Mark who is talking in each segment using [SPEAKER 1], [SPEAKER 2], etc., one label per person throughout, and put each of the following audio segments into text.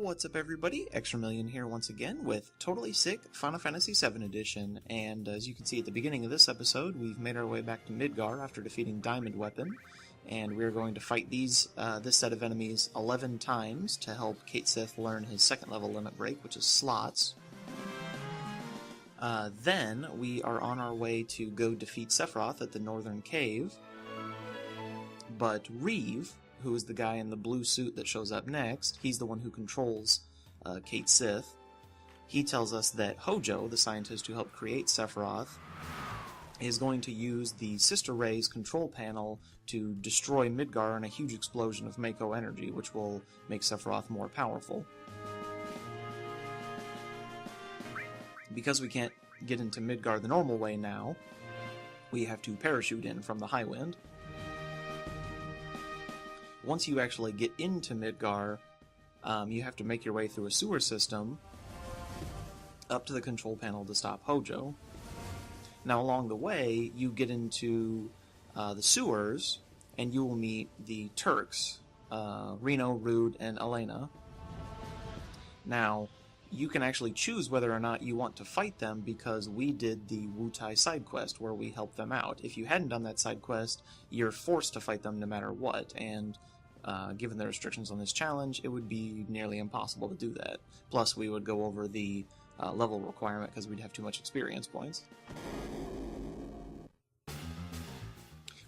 [SPEAKER 1] What's up everybody, Extramillion here once again with Totally Sick Final Fantasy VII Edition, and as you can see at the beginning of this episode, we've made our way back to Midgar after defeating Diamond Weapon, and we're going to fight this set of enemies 11 times to help Cait Sith learn his second level limit break, which is slots. Then we are on our way to go defeat Sephiroth at the Northern Cave, but Reeve, who is the guy in the blue suit that shows up next, he's the one who controls Cait Sith. He tells us that Hojo, the scientist who helped create Sephiroth, is going to use the Sister Ray's control panel to destroy Midgar in a huge explosion of Mako energy, which will make Sephiroth more powerful. Because we can't get into Midgar the normal way now, we have to parachute in from the high wind. Once you actually get into Midgar, you have to make your way through a sewer system up to the control panel to stop Hojo. Now along the way, you get into the sewers, and you will meet the Turks, Reno, Rude, and Elena. Now, you can actually choose whether or not you want to fight them because we did the Wutai side quest where we helped them out. If you hadn't done that side quest, you're forced to fight them no matter what, and given the restrictions on this challenge, it would be nearly impossible to do that. Plus, we would go over the level requirement because we'd have too much experience points.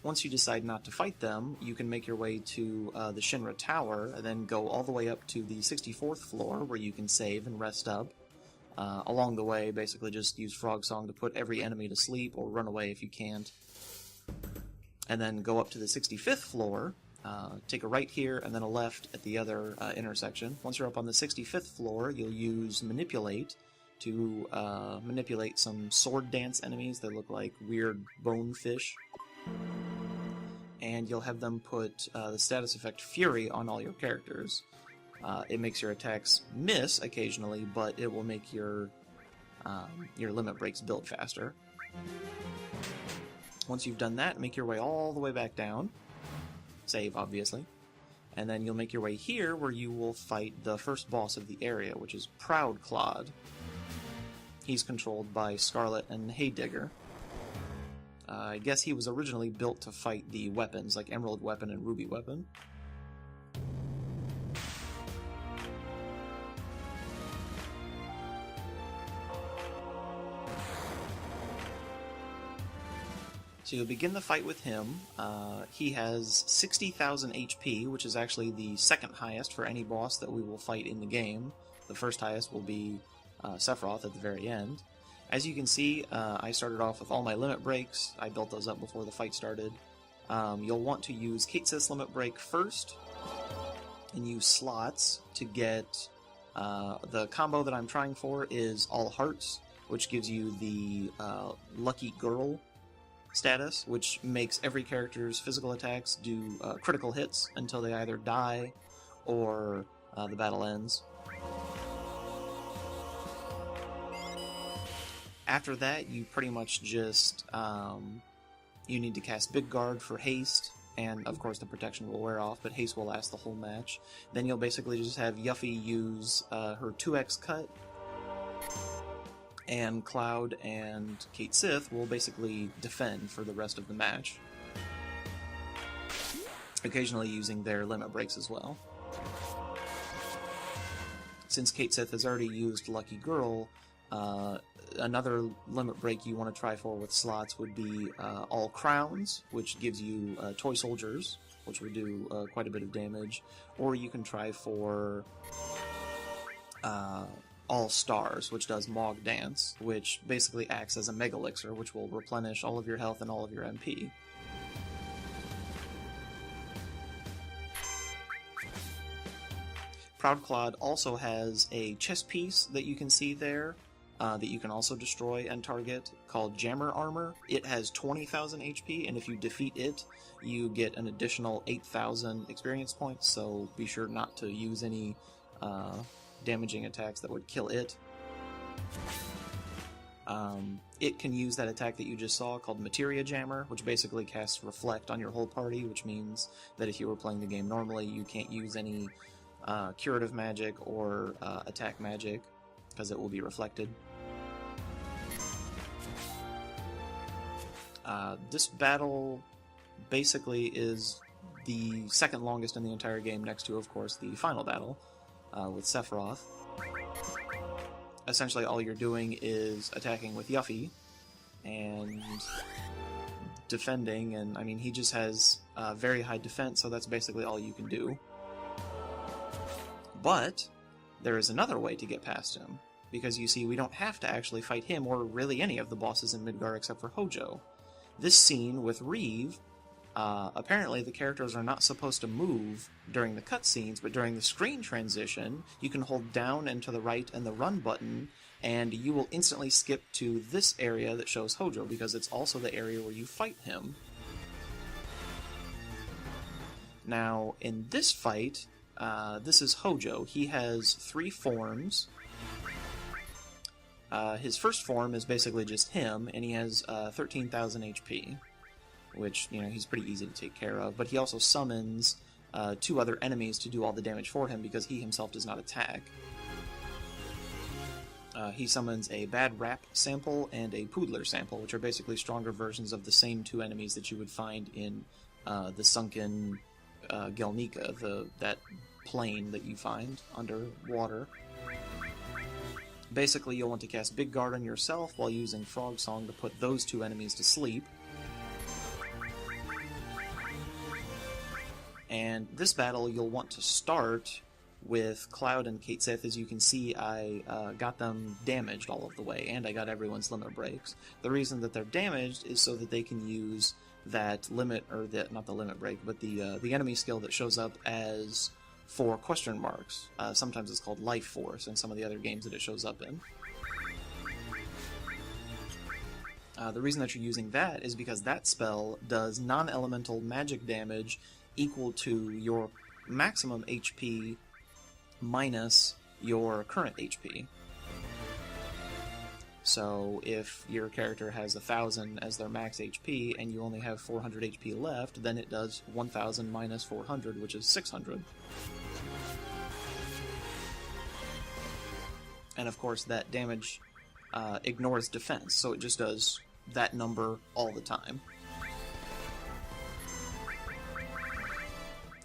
[SPEAKER 1] Once you decide not to fight them, you can make your way to the Shin-ra Tower, and then go all the way up to the 64th floor, where you can save and rest up. Along the way, basically just use Frog Song to put every enemy to sleep, or run away if you can't. And then go up to the 65th floor, take a right here, and then a left at the other intersection. Once you're up on the 65th floor, you'll use Manipulate to manipulate some sword dance enemies that look like weird bone fish. And you'll have them put the status effect Fury on all your characters. It makes your attacks miss occasionally, but it will make your limit breaks build faster. Once you've done that, make your way all the way back down. Save, obviously. And then you'll make your way here, where you will fight the first boss of the area, which is Proud Claude. He's controlled by Scarlet and Heydigger. I guess he was originally built to fight the weapons, like Emerald Weapon and Ruby Weapon. So you'll begin the fight with him. He has 60,000 HP, which is actually the second highest for any boss that we will fight in the game. The first highest will be Sephiroth at the very end. As you can see, I started off with all my limit breaks. I built those up before the fight started. You'll want to use Cait Sith's limit break first, and use slots to get... the combo that I'm trying for is All Hearts, which gives you the Lucky Girl status, which makes every character's physical attacks do critical hits until they either die or the battle ends. After that, you pretty much just you need to cast Big Guard for haste, and of course the protection will wear off, but haste will last the whole match. Then you'll basically just have Yuffie use her 2x cut, and Cloud and Cait Sith will basically defend for the rest of the match, occasionally using their limit breaks as well. Since Cait Sith has already used Lucky Girl, another limit break you want to try for with slots would be All Crowns, which gives you Toy Soldiers, which would do quite a bit of damage, or you can try for All Stars, which does Mog Dance, which basically acts as a Mega Elixir, which will replenish all of your health and all of your MP. Proud Claude also has a chest piece that you can see there, that you can also destroy and target, called Jammer Armor. It has 20,000 HP, and if you defeat it, you get an additional 8,000 experience points, so be sure not to use any damaging attacks that would kill it. It can use that attack that you just saw called Materia Jammer, which basically casts Reflect on your whole party, which means that if you were playing the game normally, you can't use any curative magic or attack magic, because it will be reflected. This battle basically is the second longest in the entire game, next to, of course, the final battle with Sephiroth. Essentially, all you're doing is attacking with Yuffie and defending, and I mean, he just has very high defense, so that's basically all you can do. But there is another way to get past him, because you see, we don't have to actually fight him or really any of the bosses in Midgar except for Hojo. This scene with Reeve, apparently the characters are not supposed to move during the cutscenes, but during the screen transition, you can hold down and to the right and the run button, and you will instantly skip to this area that shows Hojo, because it's also the area where you fight him. Now, in this fight, this is Hojo. He has 3 forms. His first form is basically just him, and he has 13,000 HP, which, you know, he's pretty easy to take care of, but he also summons 2 other enemies to do all the damage for him because he himself does not attack. He summons a Bad Rap sample and a Poodler sample, which are basically stronger versions of the same 2 enemies that you would find in the sunken Gelnika, that plane that you find underwater. Basically, you'll want to cast Big Guard on yourself while using Frog Song to put those 2 enemies to sleep. And this battle, you'll want to start with Cloud and Kate Sith. As you can see, I got them damaged all of the way, and I got everyone's limit breaks. The reason that they're damaged is so that they can use that limit, or not the limit break, but the enemy skill that shows up as 4 question marks. Sometimes it's called Life Force in some of the other games that it shows up in. The reason that you're using that is because that spell does non-elemental magic damage equal to your maximum HP minus your current HP. So if your character has 1,000 as their max HP and you only have 400 HP left, then it does 1,000 minus 400, which is 600. And of course that damage ignores defense, so it just does that number all the time.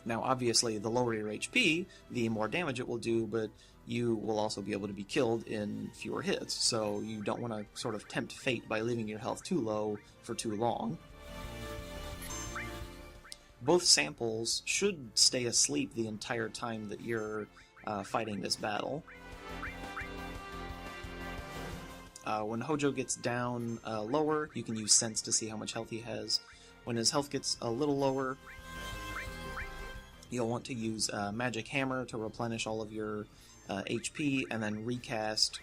[SPEAKER 1] Now obviously the lower your HP, the more damage it will do, but you will also be able to be killed in fewer hits, so you don't want to sort of tempt fate by leaving your health too low for too long. Both samples should stay asleep the entire time that you're fighting this battle. When Hojo gets down lower, you can use Sense to see how much health he has. When his health gets a little lower, you'll want to use Magic Hammer to replenish all of your HP, and then recast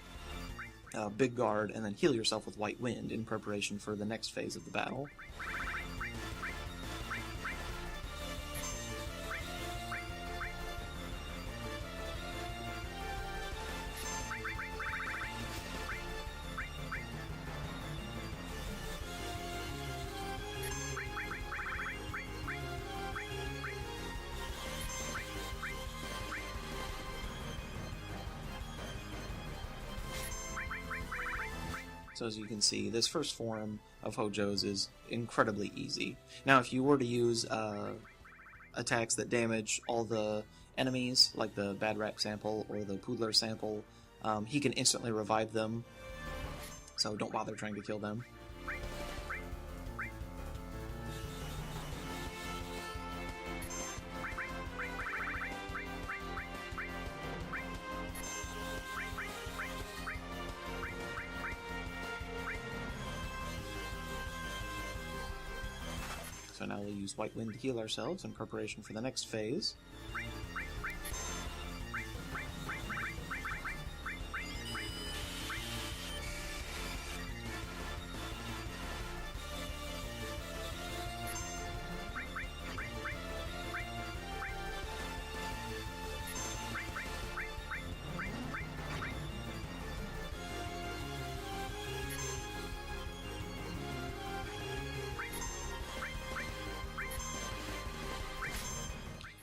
[SPEAKER 1] Big Guard, and then heal yourself with White Wind in preparation for the next phase of the battle. So as you can see, this first form of Hojo's is incredibly easy. Now if you were to use attacks that damage all the enemies, like the Bad Rap sample or the Poodler sample, he can instantly revive them, so don't bother trying to kill them. So now we'll use White Wind to heal ourselves in preparation for the next phase.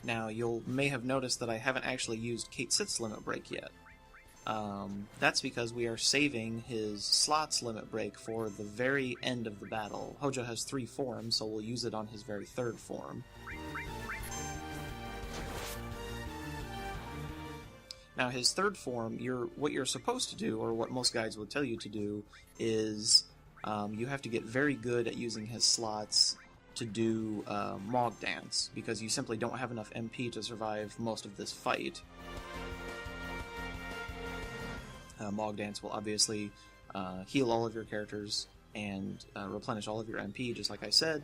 [SPEAKER 1] Now, you may have noticed that I haven't actually used Kate Sith's limit break yet. That's because we are saving his slots limit break for the very end of the battle. Hojo has 3 forms, so we'll use it on his very 3rd form. Now, his 3rd form, what you're supposed to do, or what most guides will tell you to do, is you have to get very good at using his slots to do Mog Dance, because you simply don't have enough MP to survive most of this fight. Mog Dance will obviously heal all of your characters and replenish all of your MP, just like I said.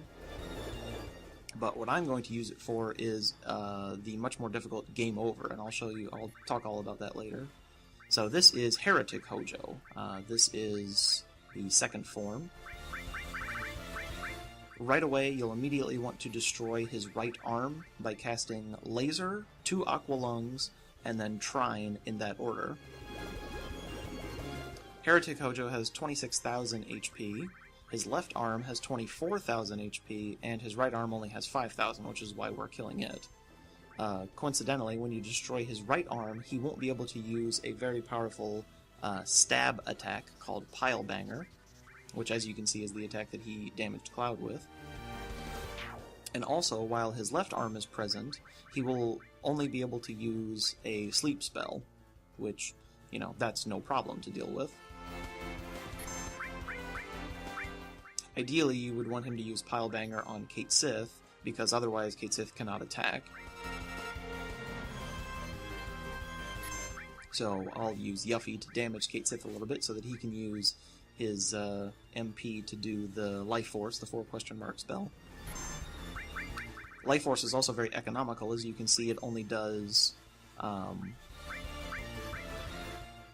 [SPEAKER 1] But what I'm going to use it for is the much more difficult Game Over, and I'll talk all about that later. So this is Heretic Hojo. This is the 2nd form. Right away, you'll immediately want to destroy his right arm by casting Laser, 2 Aqua Lungs, and then Trine in that order. Heretic Hojo has 26,000 HP, his left arm has 24,000 HP, and his right arm only has 5,000, which is why we're killing it. Coincidentally, when you destroy his right arm, he won't be able to use a very powerful stab attack called Pile Banger, which, as you can see, is the attack that he damaged Cloud with. And also, while his left arm is present, he will only be able to use a sleep spell, which, that's no problem to deal with. Ideally, you would want him to use Pile Banger on Kate Sith, because otherwise Kate Sith cannot attack. So I'll use Yuffie to damage Kate Sith a little bit so that he can use his MP to do the Life Force, the 4 question mark spell. Life Force is also very economical. As you can see, it only does...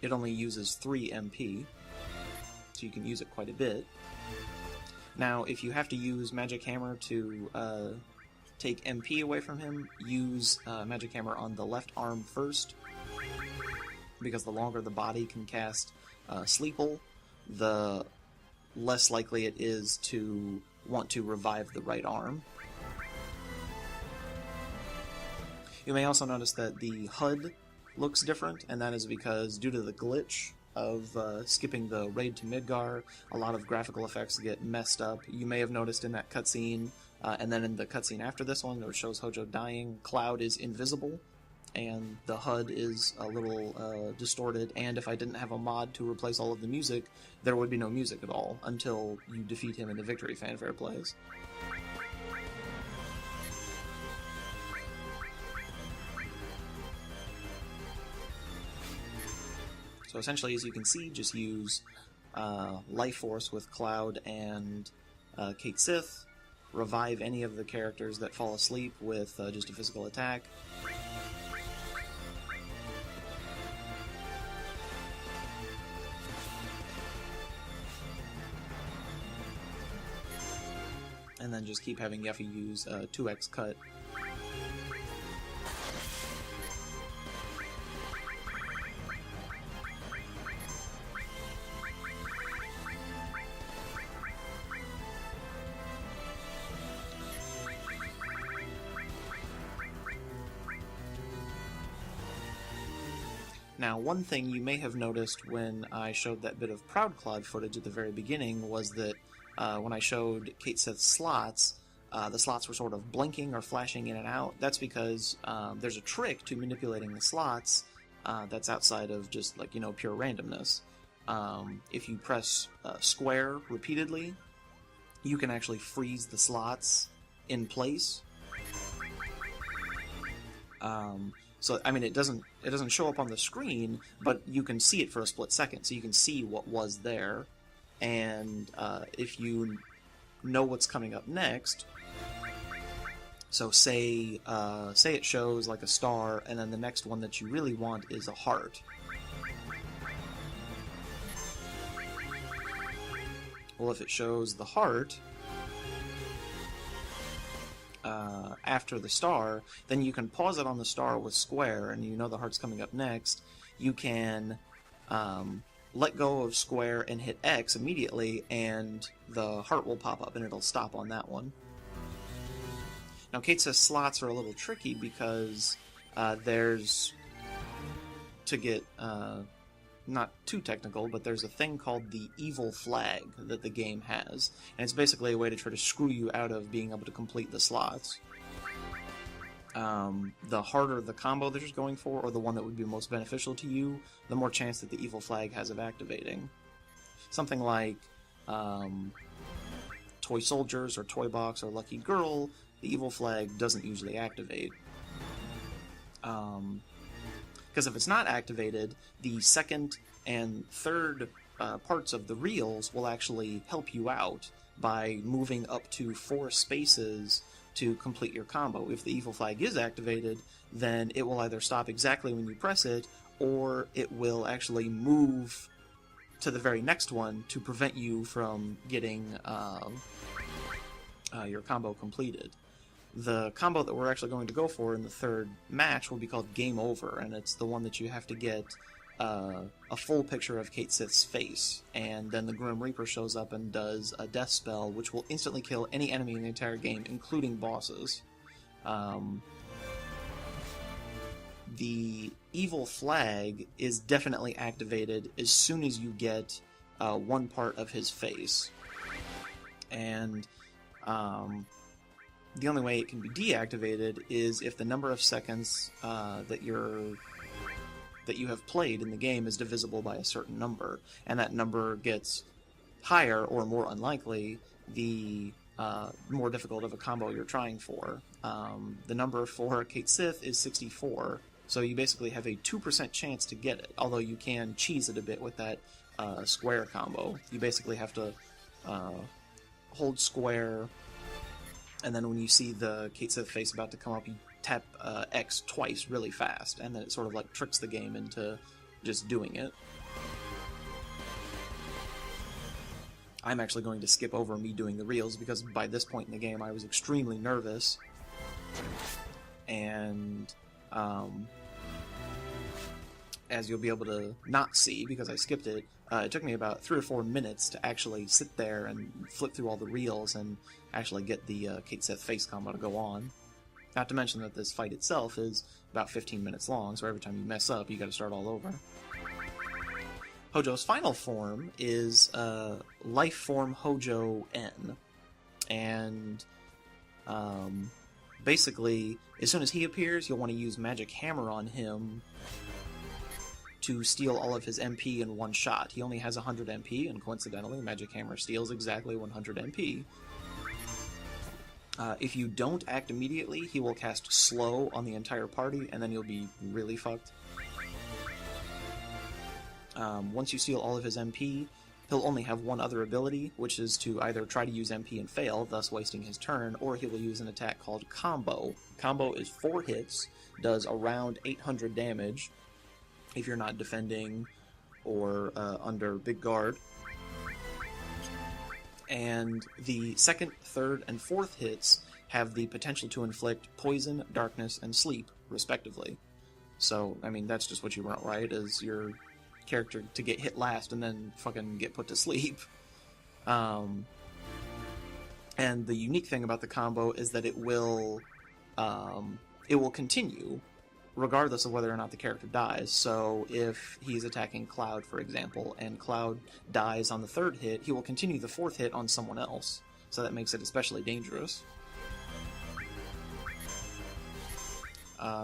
[SPEAKER 1] it only uses 3 MP, so you can use it quite a bit. Now, if you have to use Magic Hammer to take MP away from him, use Magic Hammer on the left arm first, because the longer the body can cast Sleeple, the less likely it is to want to revive the right arm. You may also notice that the HUD looks different, and that is because due to the glitch of skipping the raid to Midgar, a lot of graphical effects get messed up. You may have noticed in that cutscene, and then in the cutscene after this one, that shows Hojo dying, Cloud is invisible, and the HUD is a little distorted, and if I didn't have a mod to replace all of the music, there would be no music at all until you defeat him in the victory fanfare plays. So essentially, as you can see, just use Life Force with Cloud and Kate Sith, revive any of the characters that fall asleep with just a physical attack. And then just keep having Yuffie use 2x cut. Now, one thing you may have noticed when I showed that bit of Proud Cloud footage at the very beginning was that when I showed Kate Sith's slots, the slots were sort of blinking or flashing in and out. That's because there's a trick to manipulating the slots that's outside of just, pure randomness. If you press square repeatedly, you can actually freeze the slots in place. So, it doesn't show up on the screen, but you can see it for a split second, so you can see what was there. And if you know what's coming up next, so say it shows like a star, and then the next one that you really want is a heart. Well, if it shows the heart after the star, then you can pause it on the star with square, and you know the heart's coming up next. You can let go of square and hit X immediately, and the heart will pop up and it'll stop on that one. Now, Kate says slots are a little tricky because there's, to get not too technical, but there's a thing called the evil flag that the game has, and it's basically a way to try to screw you out of being able to complete the slots. The harder the combo that you're going for, or the one that would be most beneficial to you, the more chance that the evil flag has of activating. Something like Toy Soldiers or Toy Box or Lucky Girl, the evil flag doesn't usually activate. Because if it's not activated, the second and third parts of the reels will actually help you out by moving up to 4 spaces to complete your combo. If the evil flag is activated, then it will either stop exactly when you press it, or it will actually move to the very next one to prevent you from getting your combo completed. The combo that we're actually going to go for in the third match will be called Game Over, and it's the one that you have to get a full picture of Cait Sith's face, and then the Grim Reaper shows up and does a death spell, which will instantly kill any enemy in the entire game, including bosses. The evil flag is definitely activated as soon as you get one part of his face, and the only way it can be deactivated is if the number of seconds that you have played in the game is divisible by a certain number, and that number gets higher or more unlikely the more difficult of a combo you're trying for. The number for Cait Sith is 64, so you basically have a 2% chance to get it, although you can cheese it a bit with that square combo. You basically have to hold square, and then when you see the Cait Sith face about to come up, you tap X twice really fast, and then it sort of like tricks the game into just doing it. I'm actually going to skip over me doing the reels, because by this point in the game I was extremely nervous, and as you'll be able to not see because I skipped it, it took me about 3 or 4 minutes to actually sit there and flip through all the reels and actually get the Cait Sith face combo to go on. Not to mention that this fight itself is about 15 minutes long, so every time you mess up, you gotta start all over. Hojo's final form is Life Form Hojo N, and basically, as soon as he appears, you'll want to use Magic Hammer on him to steal all of his MP in one shot. He only has 100 MP, and coincidentally, Magic Hammer steals exactly 100 MP. If you don't act immediately, he will cast Slow on the entire party, and then you'll be really fucked. Once you steal all of his MP, he'll only have one other ability, which is to either try to use MP and fail, thus wasting his turn, or he will use an attack called Combo. Combo is 4 hits, does around 800 damage, if you're not defending or under big guard. And the second, third, and fourth hits have the potential to inflict poison, darkness, and sleep, respectively. So, I mean, that's just what you want, right? Is your character to get hit last and then fucking get put to sleep. And the unique thing about the combo is that it will continue regardless of whether or not the character dies. So if he's attacking Cloud, for example, and Cloud dies on the 3rd hit, he will continue the 4th hit on someone else. So that makes it especially dangerous.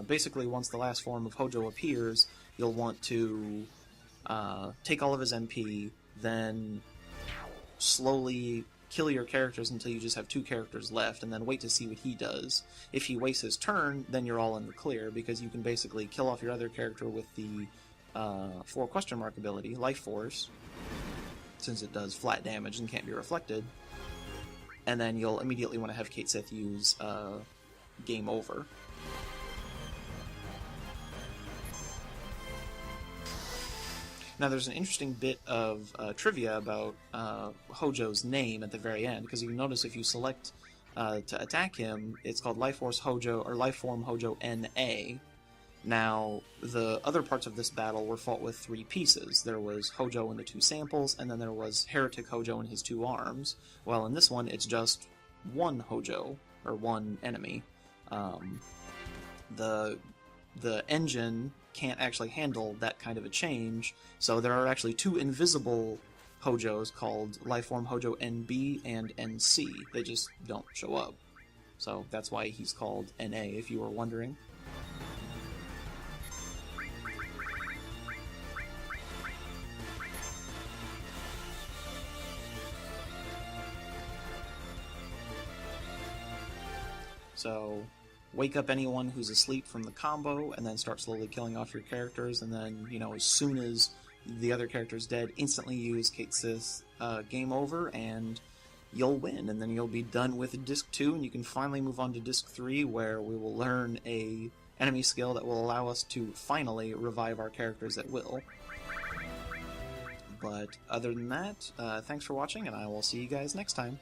[SPEAKER 1] Basically, once the last form of Hojo appears, you'll want to take all of his MP, then slowly kill your characters until you just have 2 characters left, and then wait to see what he does. If he wastes his turn, then you're all in the clear, because you can basically kill off your other character with the 4 question mark ability, Life Force, since it does flat damage and can't be reflected, and then you'll immediately want to have Cait Sith use Game Over. Now, there's an interesting bit of trivia about Hojo's name at the very end, because you can notice if you select to attack him, it's called Life Force Hojo, or Life Form Hojo NA. Now, the other parts of this battle were fought with 3 pieces. There was Hojo and the 2 samples, and then there was Heretic Hojo and his 2 arms. Well, in this one, it's just 1 Hojo, or 1 enemy. The engine can't actually handle that kind of a change, so there are actually two invisible Hojos called Lifeform Hojo NB and NC. They just don't show up. So that's why he's called NA, if you were wondering. So wake up anyone who's asleep from the combo, and then start slowly killing off your characters, and then, you know, as soon as the other character's dead, instantly use Kate Sith's game over, and you'll win, and then you'll be done with Disc 2, and you can finally move on to Disc 3, where we will learn a enemy skill that will allow us to finally revive our characters at will. But other than that, thanks for watching, and I will see you guys next time.